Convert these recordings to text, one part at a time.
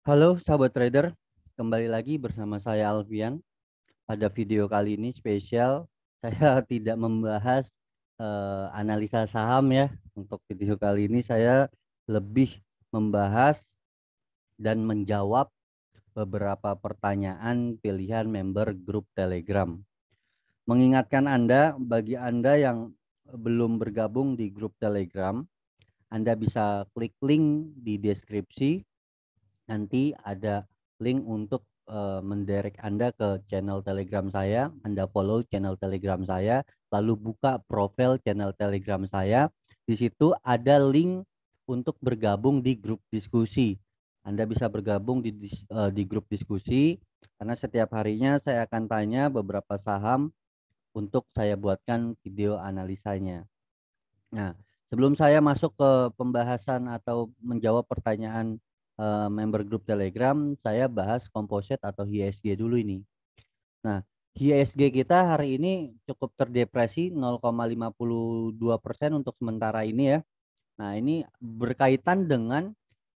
Halo sahabat trader, kembali lagi bersama saya Alfian. Pada video kali ini spesial, saya tidak membahas analisa saham ya. Untuk video kali ini saya lebih membahas dan menjawab beberapa pertanyaan pilihan member grup Telegram. Mengingatkan Anda, bagi Anda yang belum bergabung di grup Telegram, Anda bisa klik link di deskripsi. Nanti ada link untuk mendirect Anda ke channel Telegram saya. Anda follow channel Telegram saya, lalu buka profil channel Telegram saya. Di situ ada link untuk bergabung di grup diskusi. Anda bisa bergabung di grup diskusi karena setiap harinya saya akan tanya beberapa saham untuk saya buatkan video analisanya. Nah, sebelum saya masuk ke pembahasan atau menjawab pertanyaan member grup Telegram, saya bahas komposit atau IHSG dulu ini. Nah, IHSG kita hari ini cukup terdepresi 0,52% untuk sementara ini ya. Nah, ini berkaitan dengan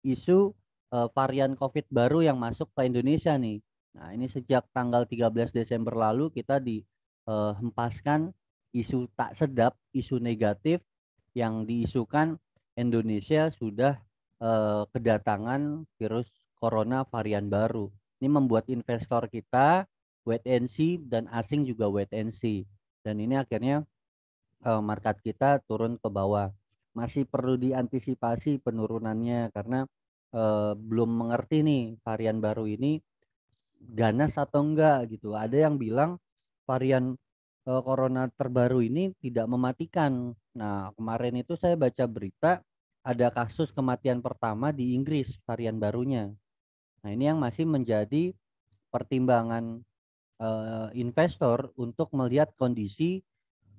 isu varian COVID baru yang masuk ke Indonesia nih. Nah, ini sejak tanggal 13 Desember lalu kita dihempaskan isu tak sedap, isu negatif yang diisukan Indonesia sudah kedatangan virus corona varian baru. Ini membuat investor kita wait and see dan asing juga wait and see. Dan ini akhirnya market kita turun ke bawah. Masih perlu diantisipasi penurunannya karena belum mengerti nih varian baru ini ganas atau enggak gitu. Ada yang bilang varian corona terbaru ini tidak mematikan. Nah, kemarin itu saya baca berita ada kasus kematian pertama di Inggris varian barunya. Nah, ini yang masih menjadi pertimbangan investor untuk melihat kondisi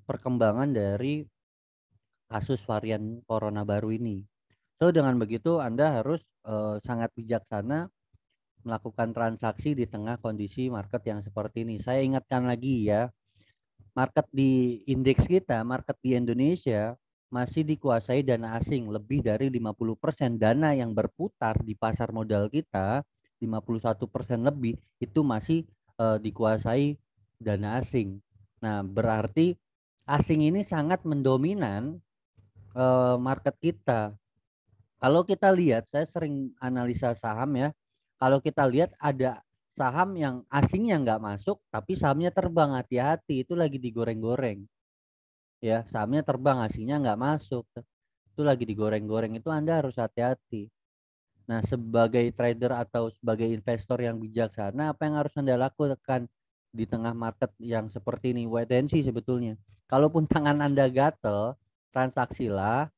perkembangan dari kasus varian corona baru ini. So, dengan begitu Anda harus sangat bijaksana melakukan transaksi di tengah kondisi market yang seperti ini. Saya ingatkan lagi ya, market di indeks kita, market di Indonesia masih dikuasai dana asing. Lebih dari 50% dana yang berputar di pasar modal kita, 51% lebih, itu masih dikuasai dana asing. Nah, berarti asing ini sangat mendominan market kita. Kalau kita lihat, saya sering analisa saham ya. Kalau kita lihat ada saham yang asingnya nggak masuk, tapi sahamnya terbang. Hati-hati, itu lagi digoreng-goreng. Ya, sahamnya terbang, asingnya nggak masuk. Itu lagi digoreng-goreng, itu Anda harus hati-hati. Nah, sebagai trader atau sebagai investor yang bijaksana, apa yang harus Anda lakukan di tengah market yang seperti ini? Wait and see sebetulnya. Kalaupun tangan Anda gatel, transaksilah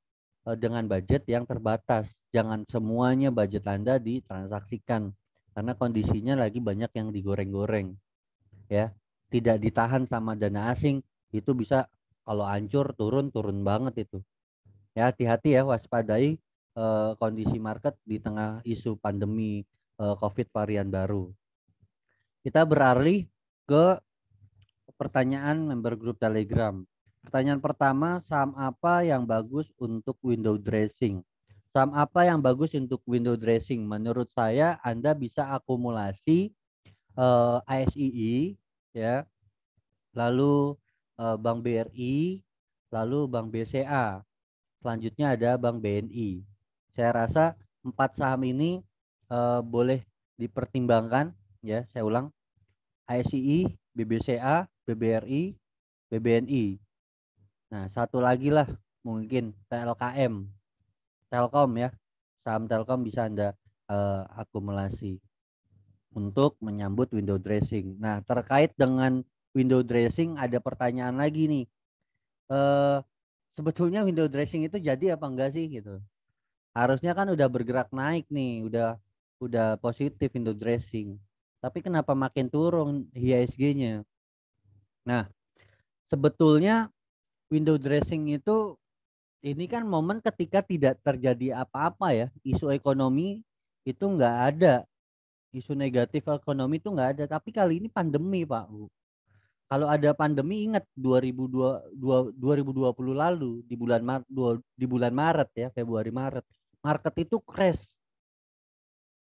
dengan budget yang terbatas. Jangan semuanya budget Anda ditransaksikan karena kondisinya lagi banyak yang digoreng-goreng ya. Tidak ditahan sama dana asing itu bisa kalau hancur turun banget itu. Ya, hati-hati ya, waspadai kondisi market di tengah isu pandemi COVID varian baru. Kita beralih ke pertanyaan member grup Telegram. Pertanyaan pertama, saham apa yang bagus untuk window dressing? Saham apa yang bagus untuk window dressing? Menurut saya Anda bisa akumulasi ASII ya, lalu Bank BRI, lalu Bank BCA. Selanjutnya ada Bank BNI. Saya rasa empat saham ini boleh dipertimbangkan ya, saya ulang. ASII, BBCA, BBRI, BBNI. Nah, satu lagi lah mungkin TLKM, Telkom ya. Saham Telkom bisa Anda akumulasi untuk menyambut window dressing. Nah, terkait dengan window dressing ada pertanyaan lagi nih. Eh, Sebetulnya window dressing itu jadi apa enggak sih gitu? Harusnya kan udah bergerak naik nih, udah positif window dressing. Tapi kenapa makin turun IHSG-nya? Nah, sebetulnya window dressing itu ini kan momen ketika tidak terjadi apa-apa ya, isu ekonomi itu nggak ada, isu negatif ekonomi itu nggak ada. Tapi kali ini pandemi Pak Bu. Kalau ada pandemi ingat 2020 lalu di bulan Maret ya, Februari Maret, market itu crash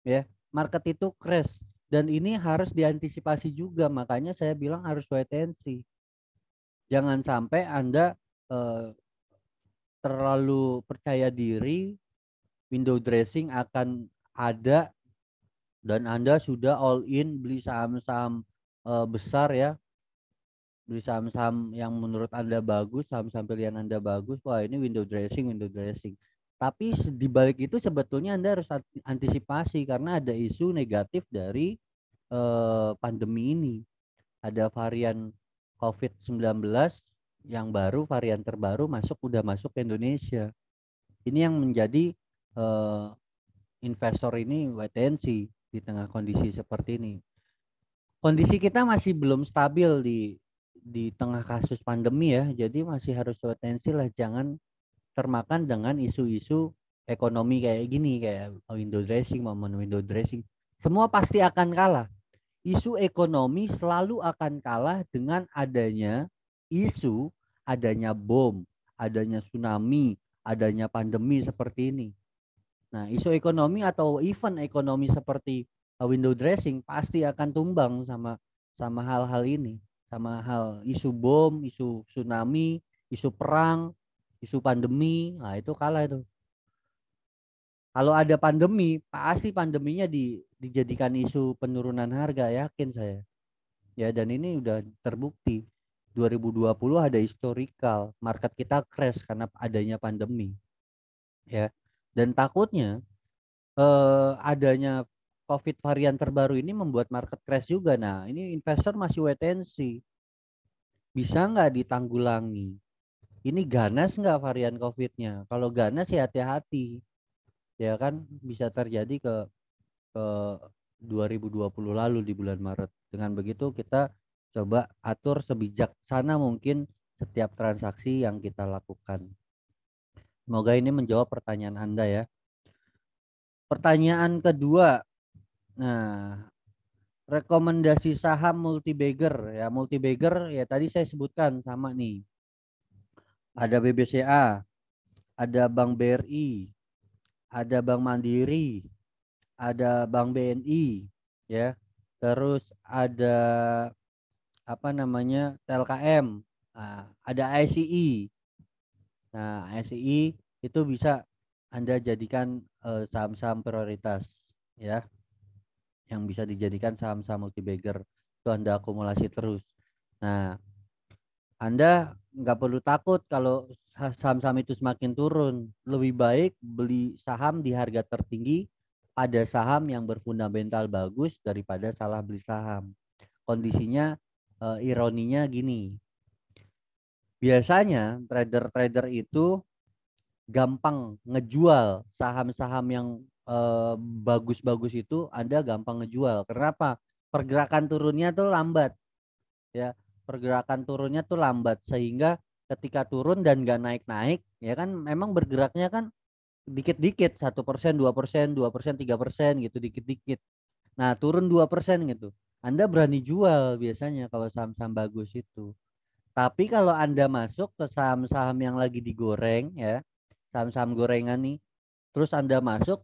ya. market itu crash dan ini harus diantisipasi juga, makanya saya bilang harus wait and see. Jangan sampai Anda terlalu percaya diri window dressing akan ada dan Anda sudah all in beli saham-saham besar ya, beli saham-saham yang menurut Anda bagus, saham-saham pilihan Anda bagus, wah ini window dressing, window dressing. Tapi di balik itu sebetulnya Anda harus antisipasi karena ada isu negatif dari pandemi ini. Ada varian COVID-19 yang baru, varian terbaru udah masuk ke Indonesia. Ini yang menjadi investor ini wait and see di tengah kondisi seperti ini. Kondisi kita masih belum stabil di tengah kasus pandemi ya, jadi masih harus wait and see lah, jangan termakan dengan isu-isu ekonomi kayak gini, kayak window dressing, momen window dressing. Semua pasti akan kalah. Isu ekonomi selalu akan kalah dengan adanya isu, adanya bom, adanya tsunami, adanya pandemi seperti ini. Nah, isu ekonomi atau event ekonomi seperti window dressing pasti akan tumbang sama hal-hal ini, sama hal isu bom, isu tsunami, isu perang, isu pandemi. Nah, itu kalah itu. Kalau ada pandemi, pasti pandeminya dijadikan isu penurunan harga, yakin saya. Ya, dan ini udah terbukti. 2020 ada historical, market kita crash karena adanya pandemi. Ya. Dan takutnya adanya COVID varian terbaru ini membuat market crash juga. Nah, ini investor masih wait and see. Bisa nggak ditanggulangi? Ini ganas nggak varian COVID-nya? Kalau ganas ya hati-hati. Ya kan bisa terjadi ke 2020 lalu di bulan Maret. Dengan begitu kita coba atur sebijaksana mungkin setiap transaksi yang kita lakukan. Semoga ini menjawab pertanyaan Anda ya. Pertanyaan kedua. Nah, rekomendasi saham multi-bagger ya, multi-bagger ya tadi saya sebutkan sama nih. Ada BBCA, ada Bank BRI, ada Bank Mandiri, ada Bank BNI ya. Terus ada apa namanya? TLKM. Nah, ada ICI. Nah, ICI itu bisa Anda jadikan saham-saham prioritas ya, yang bisa dijadikan saham-saham multi-bagger. Itu Anda akumulasi terus. Nah, Anda nggak perlu takut kalau saham-saham itu semakin turun. Lebih baik beli saham di harga tertinggi pada saham yang berfundamental bagus daripada salah beli saham. Kondisinya ironinya gini. Biasanya trader-trader itu gampang ngejual saham-saham yang bagus-bagus itu, Anda gampang ngejual. Kenapa? Pergerakan turunnya tuh lambat. Ya, pergerakan turunnya tuh lambat sehingga ketika turun dan nggak naik-naik ya kan memang bergeraknya kan dikit-dikit, 1%, 2%, 2%, 3% gitu, dikit-dikit. Nah, turun 2% gitu, Anda berani jual biasanya kalau saham-saham bagus itu. Tapi kalau Anda masuk ke saham-saham yang lagi digoreng ya, saham-saham gorengan nih, terus Anda masuk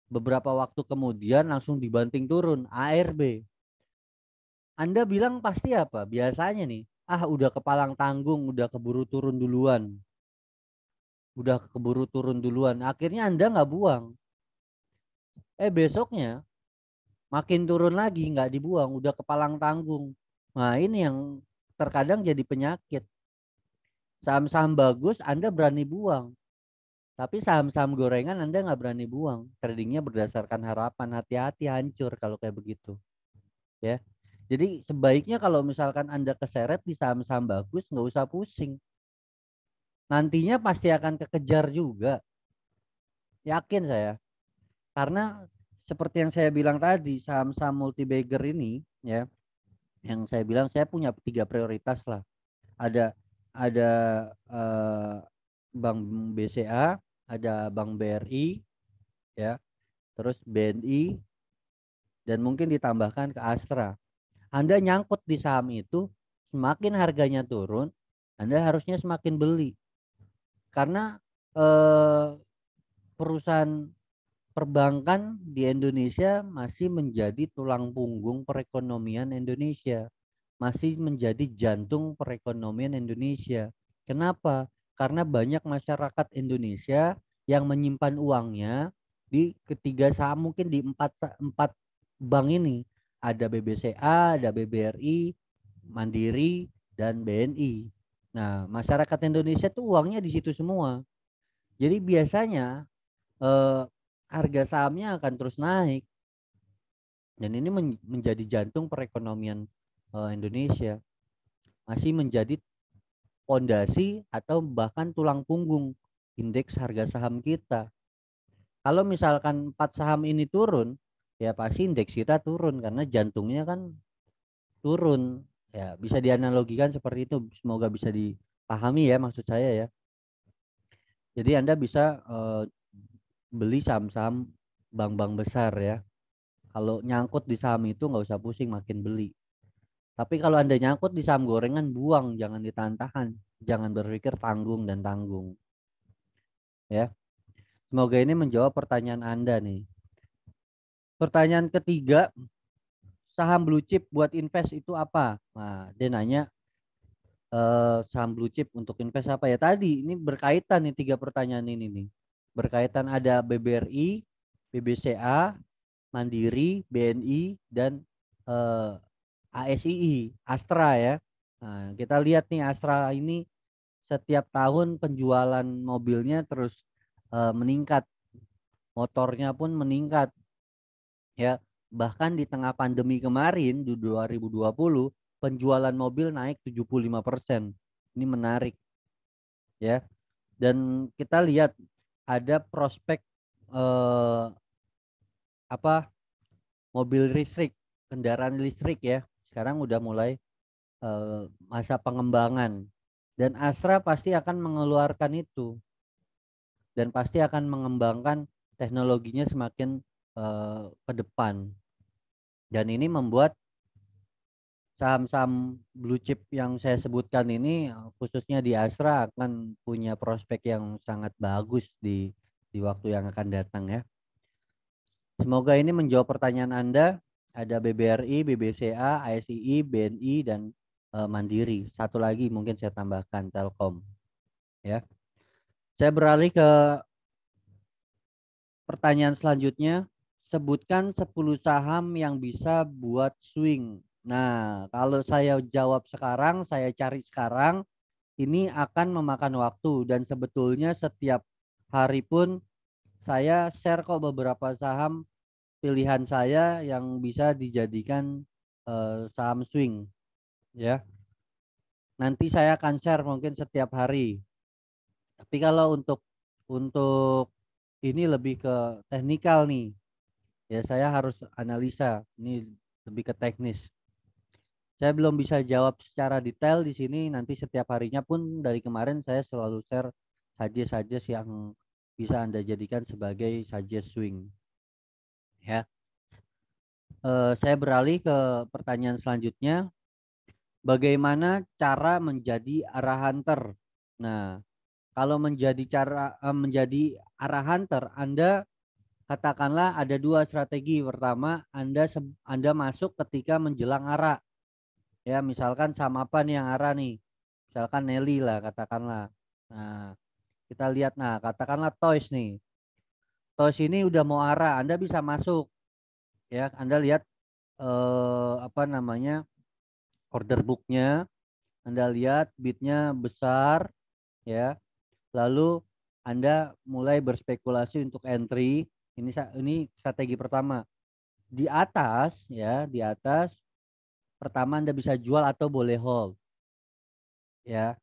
beberapa waktu kemudian langsung dibanting turun ARB, Anda bilang pasti apa? Biasanya nih, udah kepalang tanggung, udah keburu turun duluan. Udah keburu turun duluan. Akhirnya Anda nggak buang. Besoknya makin turun lagi, nggak dibuang, udah kepalang tanggung. Nah, ini yang terkadang jadi penyakit. Saham-saham bagus Anda berani buang. Tapi saham-saham gorengan Anda nggak berani buang. Tradingnya berdasarkan harapan. Hati-hati, hancur kalau kayak begitu. Ya. Jadi sebaiknya kalau misalkan Anda keseret di saham-saham bagus, nggak usah pusing. Nantinya pasti akan kekejar juga. Yakin saya. Karena seperti yang saya bilang tadi, saham-saham multi-bagger ini ya, yang saya bilang saya punya 3 prioritas lah. Ada Bank BCA, ada Bank BRI ya, terus BNI, dan mungkin ditambahkan ke Astra. Anda nyangkut di saham itu, semakin harganya turun, Anda harusnya semakin beli. Karena perusahaan perbankan di Indonesia masih menjadi tulang punggung perekonomian Indonesia, masih menjadi jantung perekonomian Indonesia. Kenapa? Karena banyak masyarakat Indonesia yang menyimpan uangnya di ketiga saham, mungkin di empat bank ini. Ada BBCA, ada BBRI, Mandiri, dan BNI. Nah, masyarakat Indonesia tuh uangnya di situ semua. Jadi biasanya eh, harga sahamnya akan terus naik, dan ini menjadi jantung perekonomian Indonesia, masih menjadi pondasi atau bahkan tulang punggung indeks harga saham kita. Kalau misalkan empat saham ini turun, ya pasti indeks kita turun karena jantungnya kan turun. Ya, bisa dianalogikan seperti itu. Semoga bisa dipahami ya maksud saya ya. Jadi Anda bisa beli saham-saham bank-bank besar ya. Kalau nyangkut di saham itu nggak usah pusing makin beli. Tapi kalau Anda nyangkut di saham gorengan, buang, jangan ditahan-tahan. Jangan berpikir tanggung dan tanggung. Ya, semoga ini menjawab pertanyaan Anda nih. Pertanyaan ketiga, saham blue chip buat invest itu apa? Nah, dia nanya saham blue chip untuk invest apa ya? Tadi ini berkaitan nih tiga pertanyaan ini nih. Berkaitan ada BBRI, BBCA, Mandiri, BNI, dan eh, ASII, Astra ya. Nah, kita lihat nih Astra ini setiap tahun penjualan mobilnya terus meningkat, motornya pun meningkat ya. Bahkan di tengah pandemi kemarin di 2020 penjualan mobil naik 75%. Ini menarik ya. Dan kita lihat ada prospek eh, apa mobil listrik, kendaraan listrik ya. Sekarang udah mulai masa pengembangan, dan Astra pasti akan mengeluarkan itu dan pasti akan mengembangkan teknologinya semakin ke depan, dan ini membuat saham-saham blue chip yang saya sebutkan ini khususnya di Astra akan punya prospek yang sangat bagus di waktu yang akan datang ya. Semoga ini menjawab pertanyaan Anda. Ada BBRI, BBCA, ASII, BNI, dan Mandiri. Satu lagi mungkin saya tambahkan Telkom. Ya, saya beralih ke pertanyaan selanjutnya. Sebutkan 10 saham yang bisa buat swing. Nah, kalau saya jawab sekarang, saya cari sekarang, ini akan memakan waktu, dan sebetulnya setiap hari pun saya share kok beberapa saham pilihan saya yang bisa dijadikan saham swing ya. Nanti saya akan share mungkin setiap hari. Tapi kalau untuk ini lebih ke teknikal nih. Ya saya harus analisa. Ini lebih ke teknis. Saya belum bisa jawab secara detail di sini. Nanti setiap harinya pun dari kemarin saya selalu share suggest yang bisa Anda jadikan sebagai suggest swing. Ya. Saya beralih ke pertanyaan selanjutnya. Bagaimana cara menjadi arah hunter? Nah, kalau menjadi arah hunter, Anda katakanlah ada dua strategi. Pertama, Anda masuk ketika menjelang arah. Ya, misalkan sama apa nih yang arah nih? Misalkan Nelly lah katakanlah. Nah, kita lihat katakanlah Toys nih. Toys ini udah mau arah, Anda bisa masuk ya. Anda lihat apa namanya? Order booknya, Anda lihat bidnya besar ya. Lalu Anda mulai berspekulasi untuk entry. Ini strategi pertama. Di atas ya, di atas pertama Anda bisa jual atau boleh hold ya.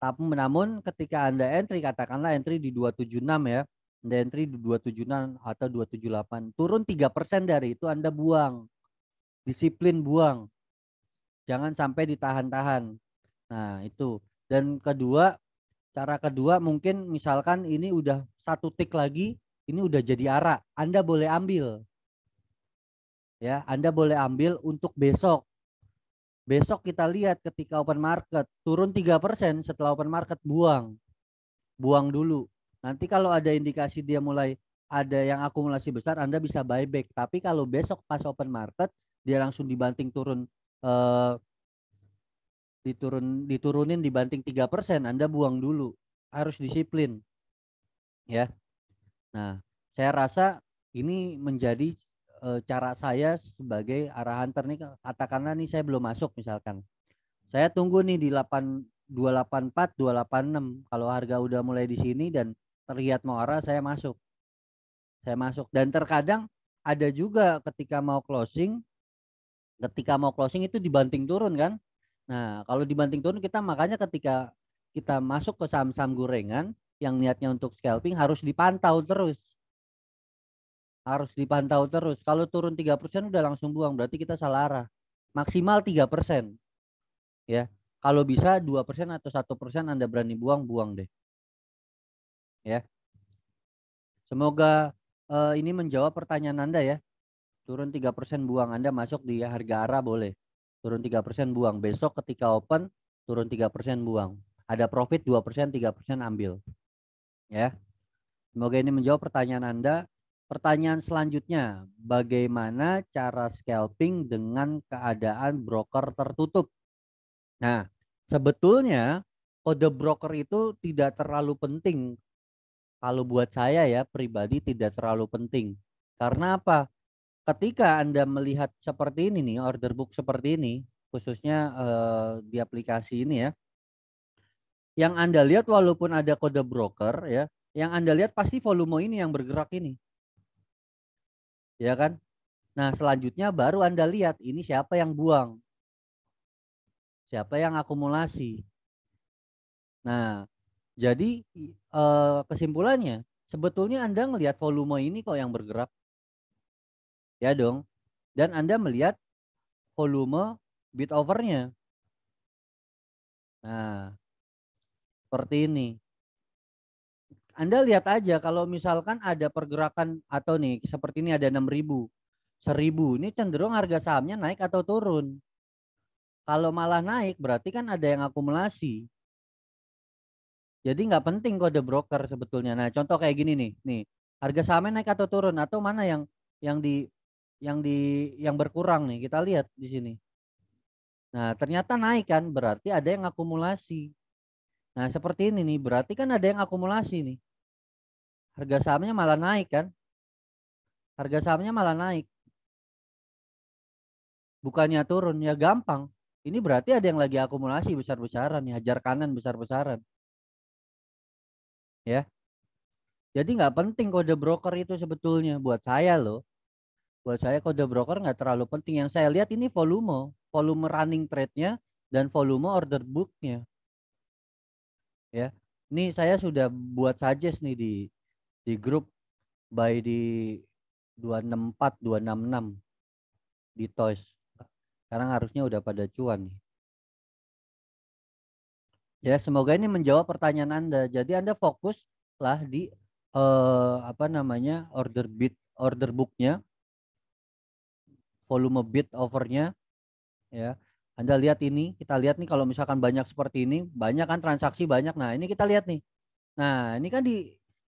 Tapi namun ketika Anda entry, katakanlah entry di 276 ya. Anda entry di 276 atau 278, turun 3% dari itu Anda buang. Disiplin buang. Jangan sampai ditahan-tahan. Nah, itu. Dan kedua, cara kedua mungkin misalkan ini udah satu tik lagi, ini udah jadi arah. Anda boleh ambil. Ya, Anda boleh ambil untuk besok. Besok kita lihat ketika open market turun 3%, setelah open market buang. Buang dulu. Nanti kalau ada indikasi dia mulai ada yang akumulasi besar, Anda bisa buyback. Tapi kalau besok pas open market dia langsung dibanting turun, diturunin dibanting 3%, Anda buang dulu. Harus disiplin, ya. Nah, saya rasa ini menjadi cara saya sebagai arah hunter nih. Katakanlah nih saya belum masuk misalkan. Saya tunggu nih di 284, 286. Kalau harga udah mulai di sini dan terlihat mau arah, saya masuk. Saya masuk. Dan terkadang ada juga ketika mau closing itu dibanting turun kan. Nah, kalau dibanting turun kita makanya ketika kita masuk ke saham-saham gorengan yang niatnya untuk scalping harus dipantau terus. Harus dipantau terus. Kalau turun 3% udah langsung buang, berarti kita salah arah. Maksimal 3%. Ya. Kalau bisa 2% atau 1% Anda berani buang, buang deh. Ya. Semoga ini menjawab pertanyaan Anda ya. Turun 3% buang, Anda masuk di harga arah boleh. Turun 3% buang. Besok ketika open turun 3% buang. Ada profit 2%, 3% ambil. Ya. Semoga ini menjawab pertanyaan Anda. Pertanyaan selanjutnya, bagaimana cara scalping dengan keadaan broker tertutup? Nah, sebetulnya kode broker itu tidak terlalu penting. Kalau buat saya ya pribadi tidak terlalu penting. Karena apa? Ketika Anda melihat seperti ini nih, order book seperti ini, khususnya di aplikasi ini ya, yang Anda lihat walaupun ada kode broker ya, yang Anda lihat pasti volume ini yang bergerak ini. Ya kan? Nah, selanjutnya baru Anda lihat ini siapa yang buang. Siapa yang akumulasi. Nah, jadi kesimpulannya sebetulnya Anda melihat volume ini kok yang bergerak. Ya dong. Dan Anda melihat volume bid overnya. Nah, seperti ini. Anda lihat aja kalau misalkan ada pergerakan atau nih seperti ini ada 6.000, 1.000, ini cenderung harga sahamnya naik atau turun. Kalau malah naik berarti kan ada yang akumulasi. Jadi nggak penting kode broker sebetulnya. Nah, contoh kayak gini nih, harga sahamnya naik atau turun atau mana yang di yang di yang berkurang nih, kita lihat di sini. Nah, ternyata naik kan, berarti ada yang akumulasi. Nah, seperti ini nih, berarti kan ada yang akumulasi nih. Harga sahamnya malah naik kan? Harga sahamnya malah naik. Bukannya turun, ya gampang. Ini berarti ada yang lagi akumulasi besar-besaran, ya, hajar kanan besar-besaran. Ya. Jadi nggak penting kode broker itu sebetulnya buat saya loh. Buat saya kode broker nggak terlalu penting. Yang saya lihat ini volume running trade-nya dan volume order book-nya. Ya, ini saya sudah buat suggest nih di grup buy di 264, 266 di Toys. Sekarang harusnya udah pada cuan nih. Ya, semoga ini menjawab pertanyaan Anda. Jadi Anda fokuslah di apa namanya order book-nya, volume bid overnya ya. Anda lihat ini, kita lihat nih kalau misalkan banyak seperti ini, banyak kan transaksi banyak. Nah, ini kita lihat nih. Nah, ini kan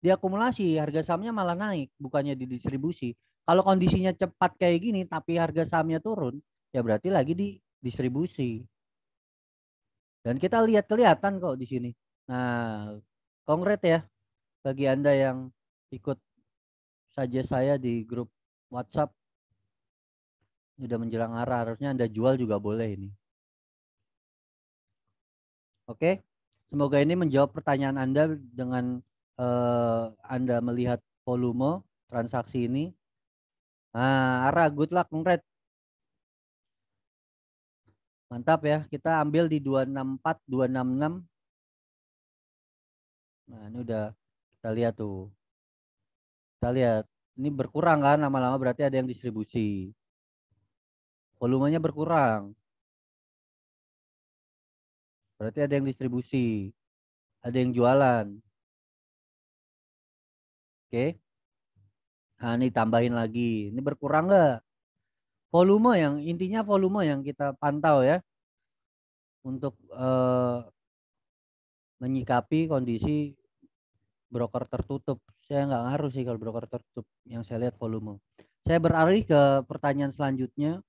diakumulasi, harga sahamnya malah naik, bukannya didistribusi. Kalau kondisinya cepat kayak gini tapi harga sahamnya turun, ya berarti lagi didistribusi. Dan kita lihat kelihatan kok di sini. Nah, kongres ya bagi Anda yang ikut saja saya di grup WhatsApp. Sudah menjelang arah, harusnya Anda jual juga boleh ini. Oke, semoga ini menjawab pertanyaan Anda dengan Anda melihat volume transaksi ini. Nah, arah good luck, congrats. Mantap ya, kita ambil di 264, 266. Nah, ini udah kita lihat tuh. Kita lihat, ini berkurang kan lama-lama berarti ada yang distribusi. Volumenya berkurang. Berarti ada yang distribusi. Ada yang jualan. Oke. Nah, ini tambahin lagi. Ini berkurang nggak? Intinya volume yang kita pantau ya. Untuk menyikapi kondisi broker tertutup Saya nggak ngaruh sih kalau broker tertutup. Yang saya lihat volume. Saya beralih ke pertanyaan selanjutnya.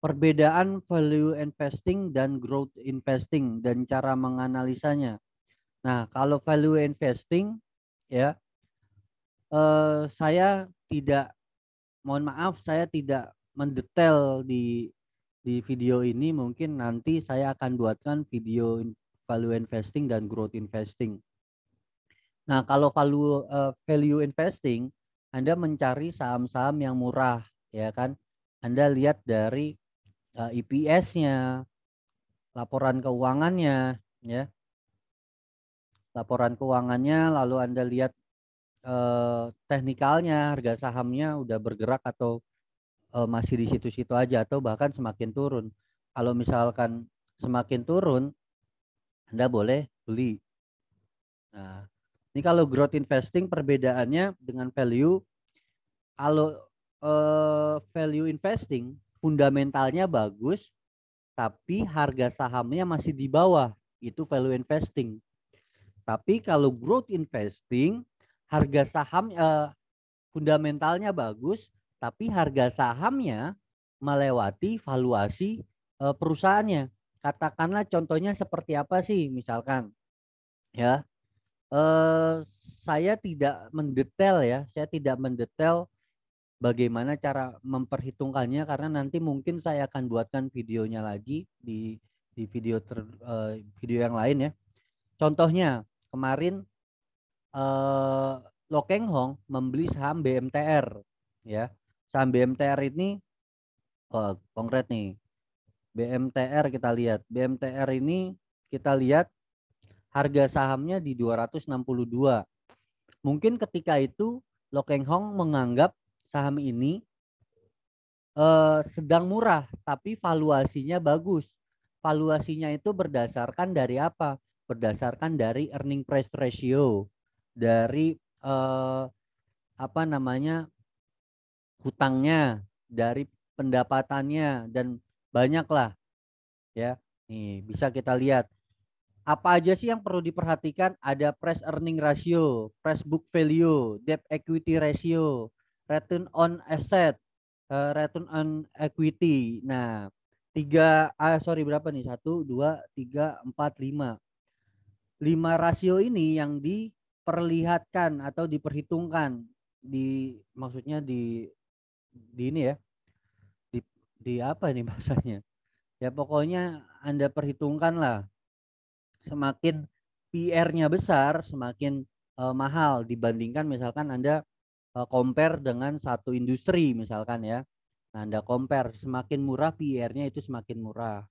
Perbedaan value investing dan growth investing dan cara menganalisanya. Nah, kalau value investing ya, saya tidak, mohon maaf, saya tidak mendetail di video ini. Mungkin nanti saya akan buatkan video value investing dan growth investing. Nah, kalau value investing, Anda mencari saham-saham yang murah, ya kan? Anda lihat dari EPS-nya, laporan keuangannya, ya, laporan keuangannya, lalu Anda lihat teknikalnya, harga sahamnya udah bergerak atau masih di situ-situ aja atau bahkan semakin turun. Kalau misalkan semakin turun, Anda boleh beli. Nah, ini kalau growth investing perbedaannya dengan value. Kalau value investing fundamentalnya bagus, tapi harga sahamnya masih di bawah, itu value investing. Tapi kalau growth investing, harga saham fundamentalnya bagus, tapi harga sahamnya melewati valuasi perusahaannya. Katakanlah contohnya seperti apa sih, misalkan ya, saya tidak mendetail ya, saya tidak mendetail bagaimana cara memperhitungkannya karena nanti mungkin saya akan buatkan videonya lagi di video yang lain ya. Contohnya kemarin eh, Lo Keng Hong membeli saham BMTR ya. Saham BMTR ini konkret nih. BMTR kita lihat. BMTR ini kita lihat harga sahamnya di 262. Mungkin ketika itu Lo Keng Hong menganggap saham ini sedang murah, tapi valuasinya bagus. Valuasinya itu berdasarkan dari apa? Berdasarkan dari earning price ratio, dari apa namanya, hutangnya, dari pendapatannya, dan banyaklah ya. Nih bisa kita lihat. Apa aja sih yang perlu diperhatikan? Ada price earning ratio, price book value, debt equity ratio, return on asset, return on equity. Nah, berapa nih? Satu, dua, tiga, empat, lima. Lima rasio ini yang diperlihatkan atau diperhitungkan maksudnya di ini ya, di apa ini bahasanya? Ya pokoknya Anda perhitungkan lah. Semakin PR-nya besar, semakin mahal dibandingkan misalkan Anda compare dengan satu industri misalkan ya. Nah, Anda compare, semakin murah PR-nya itu semakin murah.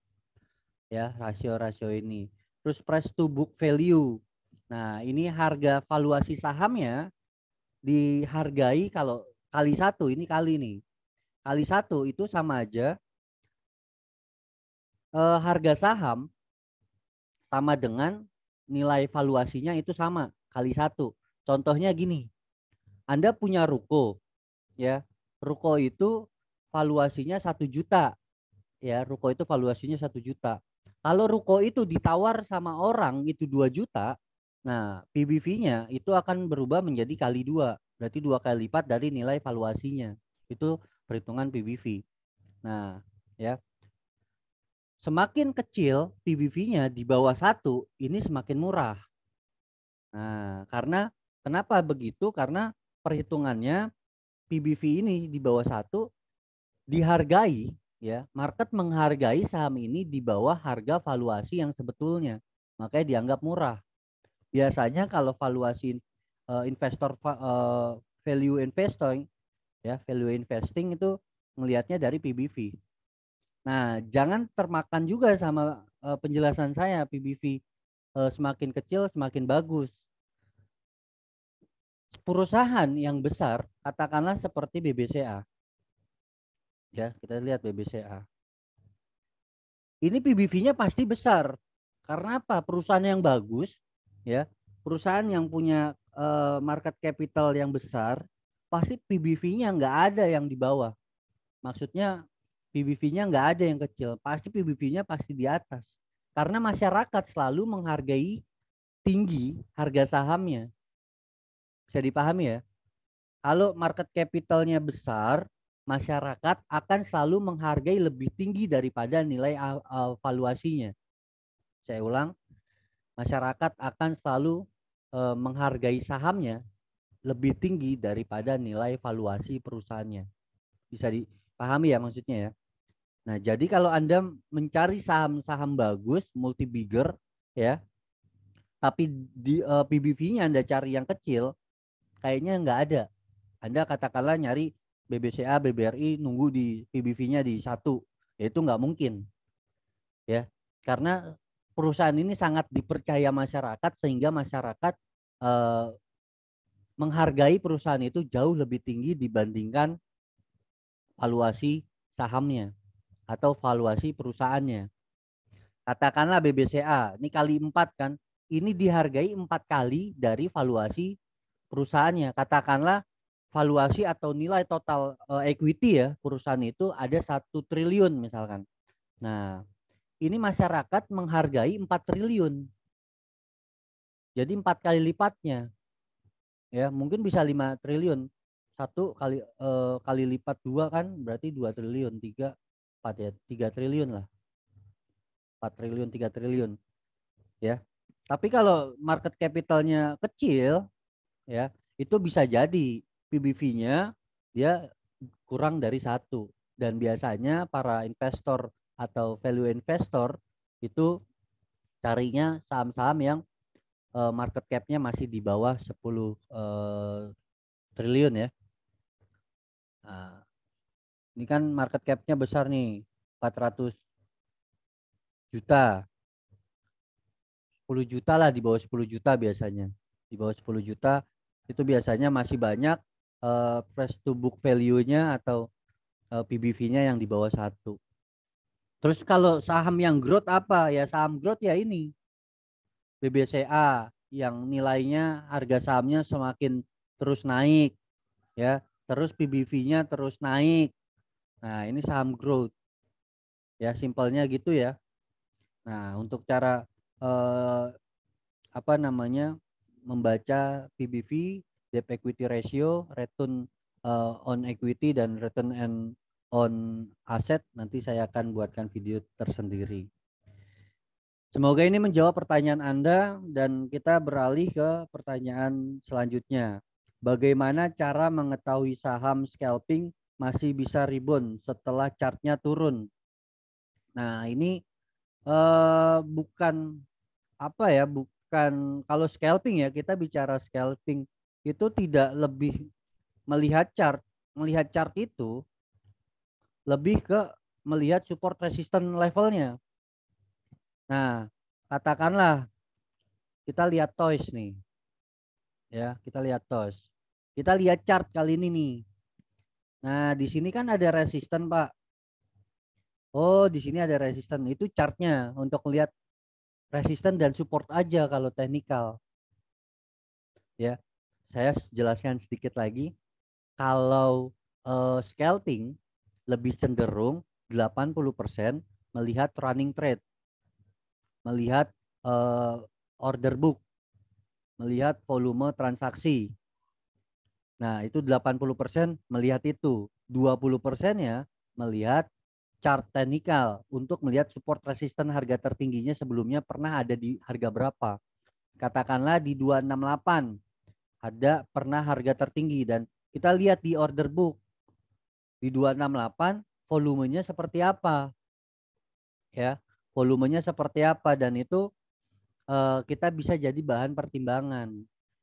Ya, rasio-rasio ini. Terus price to book value. Nah, ini harga valuasi sahamnya dihargai kalau kali satu, ini kali nih. Kali satu itu sama aja harga saham sama dengan nilai valuasinya itu sama kali satu. Contohnya gini, Anda punya ruko, ya, ruko itu valuasinya 1 juta, ya, ruko itu valuasinya 1 juta. Kalau ruko itu ditawar sama orang itu 2 juta, nah PBV-nya itu akan berubah menjadi kali dua, berarti 2 kali lipat dari nilai valuasinya. Itu perhitungan PBV. Nah, ya, semakin kecil PBV-nya di bawah 1, ini semakin murah. Nah, karena kenapa begitu? Karena perhitungannya PBV ini di bawah 1 dihargai, ya, market menghargai saham ini di bawah harga valuasi yang sebetulnya. Makanya dianggap murah. Biasanya kalau valuasi investor value investing, ya, value investing itu melihatnya dari PBV. Nah, jangan termakan juga sama penjelasan saya PBV semakin kecil semakin bagus. Perusahaan yang besar, katakanlah seperti BBCA. Ya, kita lihat BBCA. Ini PBV-nya pasti besar. Karena apa? Perusahaan yang bagus, ya, perusahaan yang punya market capital yang besar, pasti PBV-nya nggak ada yang di bawah. Maksudnya PBV-nya nggak ada yang kecil, pasti PBV-nya pasti di atas. Karena masyarakat selalu menghargai tinggi harga sahamnya. Bisa dipahami ya? Kalau market capitalnya besar, masyarakat akan selalu menghargai lebih tinggi daripada nilai valuasinya. Saya ulang, masyarakat akan selalu menghargai sahamnya lebih tinggi daripada nilai valuasi perusahaannya. Bisa dipahami ya maksudnya ya? Nah, jadi kalau Anda mencari saham-saham bagus, multi bigger ya, tapi di PBV-nya Anda cari yang kecil, kayaknya nggak ada. Anda katakanlah nyari BBCA, BBRI, nunggu di PBV-nya di 1, ya itu nggak mungkin ya, karena perusahaan ini sangat dipercaya masyarakat sehingga masyarakat eh, menghargai perusahaan itu jauh lebih tinggi dibandingkan valuasi sahamnya atau valuasi perusahaannya. Katakanlah BBCA, ini kali 4 kan, ini dihargai 4 kali dari valuasi perusahaannya. Katakanlah valuasi atau nilai total equity ya perusahaan itu ada 1 triliun misalkan. Nah, ini masyarakat menghargai 4 triliun. Jadi 4 kali lipatnya. Ya, mungkin bisa 5 triliun. 1 kali lipat 2 kan berarti 2 triliun, 3 4 ya, 3 triliun lah. 4 triliun, 3 triliun ya. Tapi kalau market capitalnya kecil ya, itu bisa jadi PBV-nya dia kurang dari 1. Dan biasanya para investor atau value investor itu carinya saham-saham yang market cap-nya masih di bawah 10 triliun ya. Nah, ini kan market cap-nya besar nih, 400 juta. 10 juta lah, di bawah 10 juta biasanya. Di bawah 10 juta itu biasanya masih banyak price to book value-nya atau PBV-nya yang di bawah 1. Terus kalau saham yang growth apa? Ya saham growth ya ini BBCA yang nilainya harga sahamnya semakin terus naik ya. Terus PBV-nya terus naik. Nah, ini saham growth. Ya, simpelnya gitu ya. Nah, untuk cara apa namanya membaca PBV, debt equity ratio, return on equity dan return on asset, nanti saya akan buatkan video tersendiri. Semoga ini menjawab pertanyaan Anda dan kita beralih ke pertanyaan selanjutnya. Bagaimana cara mengetahui saham scalping masih bisa rebound setelah chartnya turun? Nah, ini bukan apa ya, bukan kalau scalping ya, kita bicara scalping itu tidak lebih melihat chart. Melihat chart itu lebih ke melihat support resistance levelnya. Nah, katakanlah kita lihat toys nih. Ya, kita lihat toys. Kita lihat chart kali ini nih. Nah, di sini kan ada resisten, Pak. Oh, di sini ada resisten. Itu chartnya untuk melihat resisten dan support aja kalau teknikal. Ya, saya jelaskan sedikit lagi. Kalau scalping lebih cenderung 80% melihat running trade, melihat order book, melihat volume transaksi. Nah, itu 80% melihat itu. 20%-nya melihat chart teknikal untuk melihat support resisten harga tertingginya sebelumnya pernah ada di harga berapa. Katakanlah di 268 ada pernah harga tertinggi dan kita lihat di order book di 268 volumenya seperti apa ya, volumenya seperti apa dan itu kita bisa jadi bahan pertimbangan.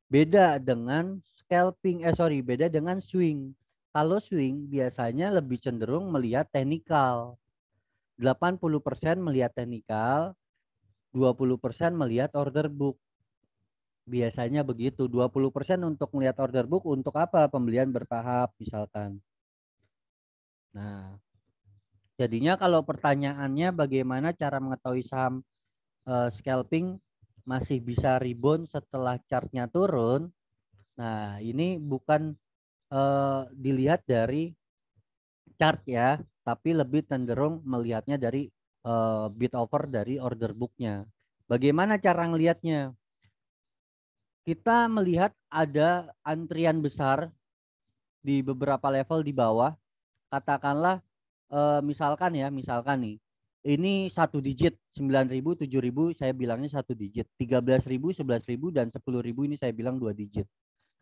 Beda dengan scalping, beda dengan swing. Kalau swing biasanya lebih cenderung melihat teknikal. 80% melihat teknikal, 20% melihat order book. Biasanya begitu, 20% untuk melihat order book untuk apa? Pembelian bertahap misalkan. Nah, jadinya kalau pertanyaannya bagaimana cara mengetahui saham scalping masih bisa rebound setelah chartnya turun. Nah, ini bukan dilihat dari chart ya, tapi lebih cenderung melihatnya dari bid offer dari order booknya. Bagaimana cara ngelihatnya? kita melihat ada antrian besar di beberapa level di bawah. Katakanlah misalkan ya, misalkan nih, ini satu digit 9.000, 7.000 saya bilangnya satu digit, 13.000, 11.000 dan 10.000 ini saya bilang dua digit.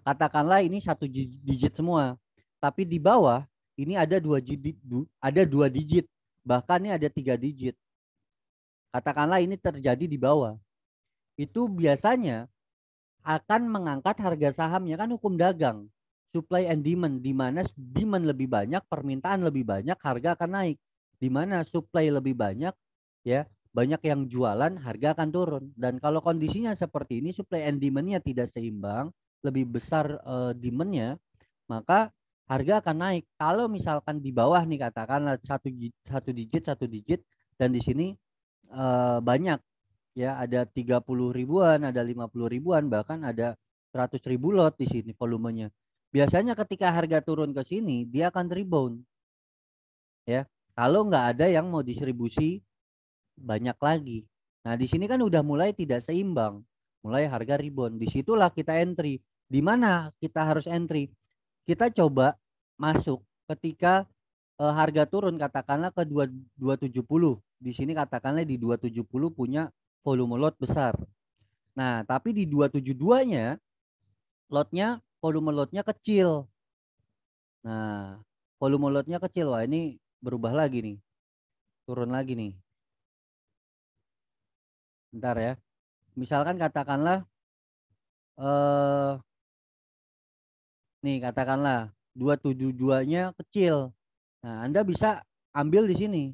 Katakanlah ini satu digit semua, tapi di bawah ini ada dua digit, bahkan ini ada tiga digit. Katakanlah ini terjadi di bawah, itu biasanya akan mengangkat harga sahamnya, kan hukum dagang supply and demand, di mana demand lebih banyak, permintaan lebih banyak, harga akan naik. Di mana supply lebih banyak, ya banyak yang jualan, harga akan turun. Dan kalau kondisinya seperti ini, supply and demand-nya tidak seimbang, lebih besar demand-nya, maka harga akan naik. Kalau misalkan di bawah nih, katakanlah satu digit, dan di sini banyak, ya ada 30 ribuan, ada 50 ribuan, bahkan ada 100.000 lot di sini volumenya. Biasanya ketika harga turun ke sini, dia akan rebound. Ya, kalau nggak ada yang mau distribusi banyak lagi. Nah, di sini kan udah mulai tidak seimbang, mulai harga rebound. Disitulah kita entry. Di mana kita harus entry? Kita coba masuk ketika harga turun, katakanlah ke 270. Di sini katakanlah di 270 punya volume lot besar. Nah, tapi di 272-nya volume lotnya kecil. Nah, volume lotnya kecil. Wah, ini berubah lagi nih. Turun lagi nih. Bentar ya. Misalkan katakanlah eh nih katakanlah 272-nya kecil. Nah, Anda bisa ambil di sini.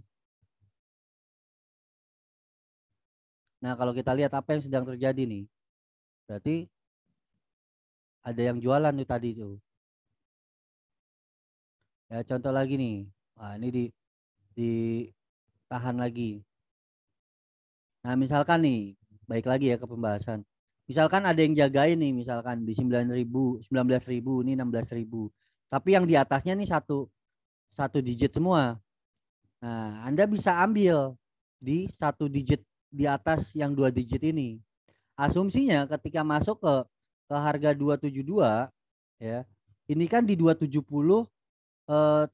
Nah, kalau kita lihat apa yang sedang terjadi nih. Berarti ada yang jualan tuh tadi tuh. Ya, contoh lagi nih. Wah, ini ditahan lagi. Nah, misalkan nih, baik lagi ya ke pembahasan. Misalkan ada yang jagain nih, misalkan di 9.000, 19.000, ini 16.000. Tapi yang di atasnya nih satu digit semua. Nah, Anda bisa ambil di satu digit di atas yang dua digit ini. Asumsinya ketika masuk ke harga 272, ya. Ini kan di 270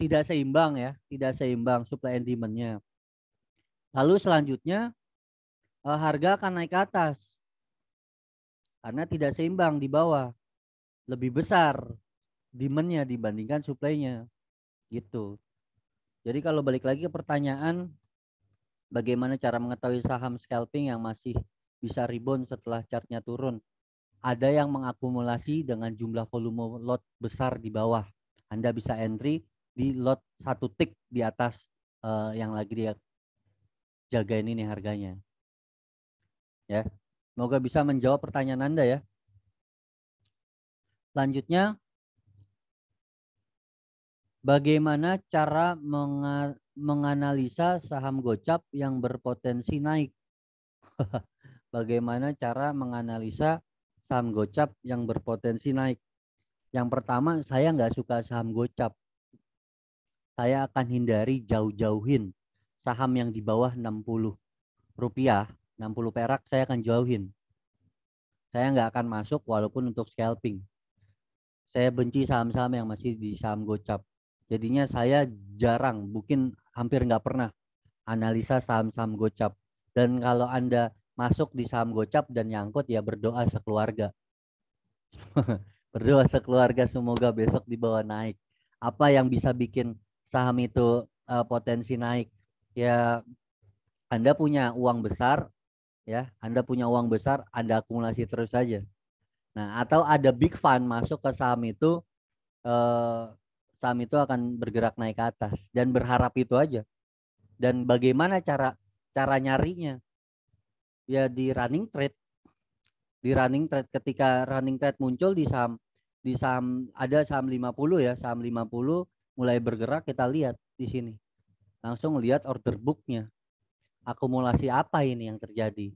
tidak seimbang ya, tidak seimbang supply and demand-nya. Lalu selanjutnya harga akan naik ke atas karena tidak seimbang di bawah, lebih besar demand-nya dibandingkan supply-nya gitu. Jadi kalau balik lagi ke pertanyaan, bagaimana cara mengetahui saham scalping yang masih bisa rebound setelah chartnya turun? Ada yang mengakumulasi dengan jumlah volume lot besar di bawah. Anda bisa entry di lot satu tick di atas yang lagi dia jagain ini harganya. Ya, semoga bisa menjawab pertanyaan Anda ya. Selanjutnya, bagaimana cara menganalisa saham gocap yang berpotensi naik? Bagaimana cara menganalisa saham gocap yang berpotensi naik? Yang pertama, saya nggak suka saham gocap. Saya akan hindari jauh-jauhin saham yang di bawah 60 rupiah, 60 perak saya akan jauhin. Saya nggak akan masuk walaupun untuk scalping. Saya benci saham-saham yang masih di saham gocap. Jadinya saya jarang, mungkin hampir nggak pernah analisa saham-saham gocap. Dan kalau Anda masuk di saham gocap dan nyangkut, ya berdoa sekeluarga. Berdoa sekeluarga semoga besok di bawah naik. Apa yang bisa bikin saham itu potensi naik? Ya, Anda punya uang besar, ya, Anda punya uang besar, Anda akumulasi terus saja. Nah, atau ada big fund masuk ke eh, saham itu akan bergerak naik ke atas dan berharap itu aja. Dan bagaimana cara cara nyarinya? Ya di running trade ketika running trade muncul di saham ada saham 50 ya, saham 50 mulai bergerak, kita lihat di sini. Langsung lihat order booknya. Akumulasi apa ini yang terjadi?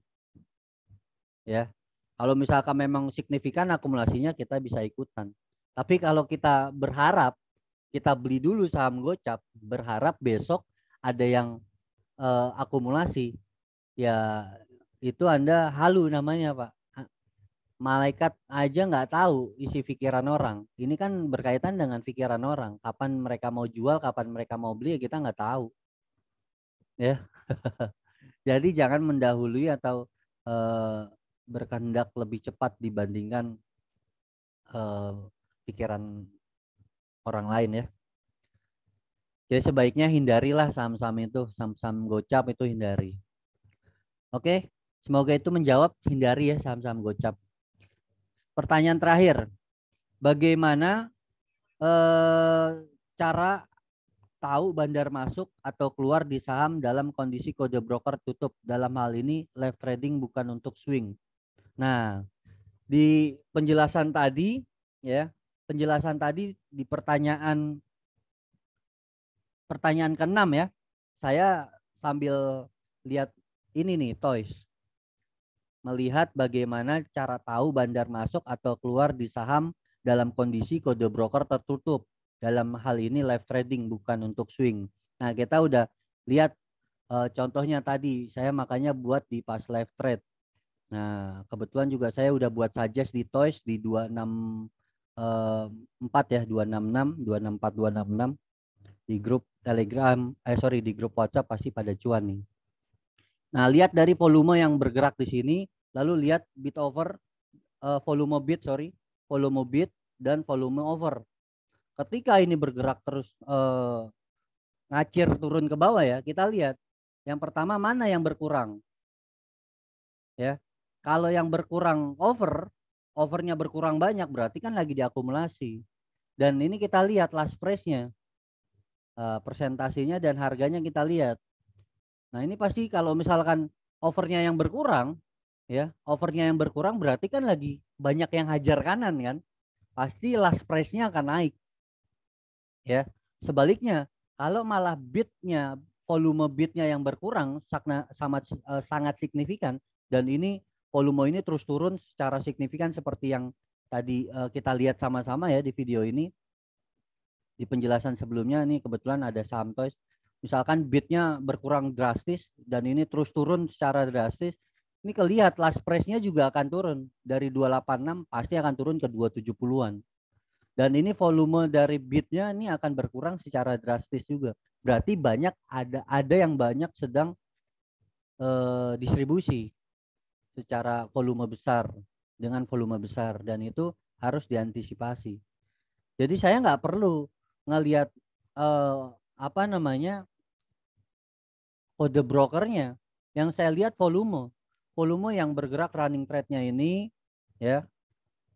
Ya. Kalau misalkan memang signifikan akumulasinya kita bisa ikutan. Tapi kalau kita berharap kita beli dulu saham gocap, berharap besok ada yang akumulasi, ya itu Anda halu namanya Pak. malaikat aja nggak tahu isi pikiran orang. Ini kan berkaitan dengan pikiran orang. Kapan mereka mau jual, kapan mereka mau beli, kita nggak tahu. Ya, jadi jangan mendahului atau berkehendak lebih cepat dibandingkan eh, pikiran orang lain ya. Jadi sebaiknya hindarilah saham-saham itu, saham-saham gocap itu hindari. Oke, semoga itu menjawab, hindari ya saham-saham gocap. Pertanyaan terakhir, bagaimana cara tahu bandar masuk atau keluar di saham dalam kondisi kode broker tutup? Dalam hal ini left trading bukan untuk swing. Nah, di penjelasan tadi ya, penjelasan tadi di pertanyaan ke-6 ya. Saya sambil lihat ini nih toys. Melihat bagaimana cara tahu bandar masuk atau keluar di saham dalam kondisi kode broker tertutup. Dalam hal ini live trading bukan untuk swing. Nah, kita udah lihat contohnya tadi. Saya makanya buat di pas live trade. Nah, kebetulan juga saya udah buat suggest di toys di 264 ya, 266, 264, 266 di grup Telegram, di grup WhatsApp pasti pada cuan nih. Nah, lihat dari volume yang bergerak di sini, lalu lihat bid over, volume bid dan volume over. Ketika ini bergerak terus ngacir turun ke bawah ya, kita lihat yang pertama mana yang berkurang. Ya. Kalau yang berkurang overnya berkurang banyak berarti kan lagi diakumulasi. Dan ini kita lihat last price-nya. Presentasinya dan harganya kita lihat. Nah, ini pasti kalau misalkan overnya yang berkurang, ya, overnya yang berkurang berarti kan lagi banyak yang hajar kanan kan, pasti last price-nya akan naik, ya. Sebaliknya, kalau malah bidnya, volume bidnya yang berkurang sangat signifikan, dan ini volume ini terus turun secara signifikan seperti yang tadi kita lihat sama-sama ya di video ini. Di penjelasan sebelumnya nih kebetulan ada saham toys. Misalkan bidnya berkurang drastis dan ini terus turun secara drastis, ini kelihatan last price-nya juga akan turun. Dari 286 pasti akan turun ke 270-an. Dan ini volume dari bidnya ini akan berkurang secara drastis juga. Berarti banyak ada yang banyak sedang distribusi secara volume besar dengan volume besar dan itu harus diantisipasi. Jadi saya nggak perlu ngelihat apa namanya kode brokernya. Yang saya lihat volume yang bergerak running trade-nya ini ya,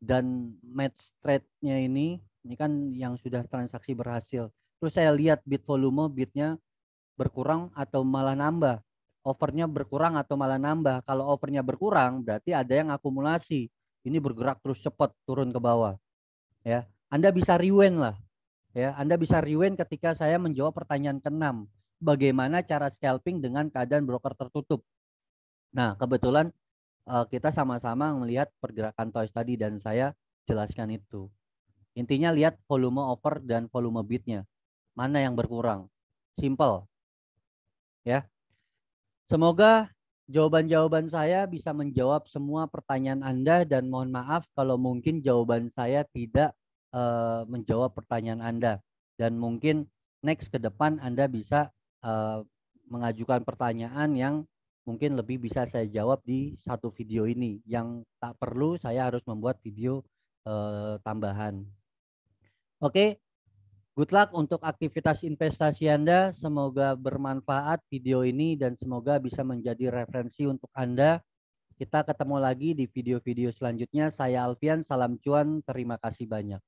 dan match trade-nya ini kan yang sudah transaksi berhasil. Terus saya lihat bid volume, bidnya berkurang atau malah nambah, overnya berkurang atau malah nambah. Kalau overnya berkurang berarti ada yang akumulasi, ini bergerak terus cepat turun ke bawah ya. Anda bisa rewind lah ya, Anda bisa rewind ketika saya menjawab pertanyaan ke-6, bagaimana cara scalping dengan keadaan broker tertutup. Nah, kebetulan kita sama-sama melihat pergerakan toys tadi dan saya jelaskan itu. Intinya lihat volume over dan volume bidnya. Mana yang berkurang. Simple. Ya. Semoga jawaban-jawaban saya bisa menjawab semua pertanyaan Anda dan mohon maaf kalau mungkin jawaban saya tidak menjawab pertanyaan Anda. Dan mungkin next ke depan Anda bisa mengajukan pertanyaan yang mungkin lebih bisa saya jawab di satu video ini. Yang tak perlu saya harus membuat video tambahan. Oke, good luck untuk aktivitas investasi Anda. Semoga bermanfaat video ini dan semoga bisa menjadi referensi untuk Anda. Kita ketemu lagi di video-video selanjutnya. Saya Alfian, salam cuan, terima kasih banyak.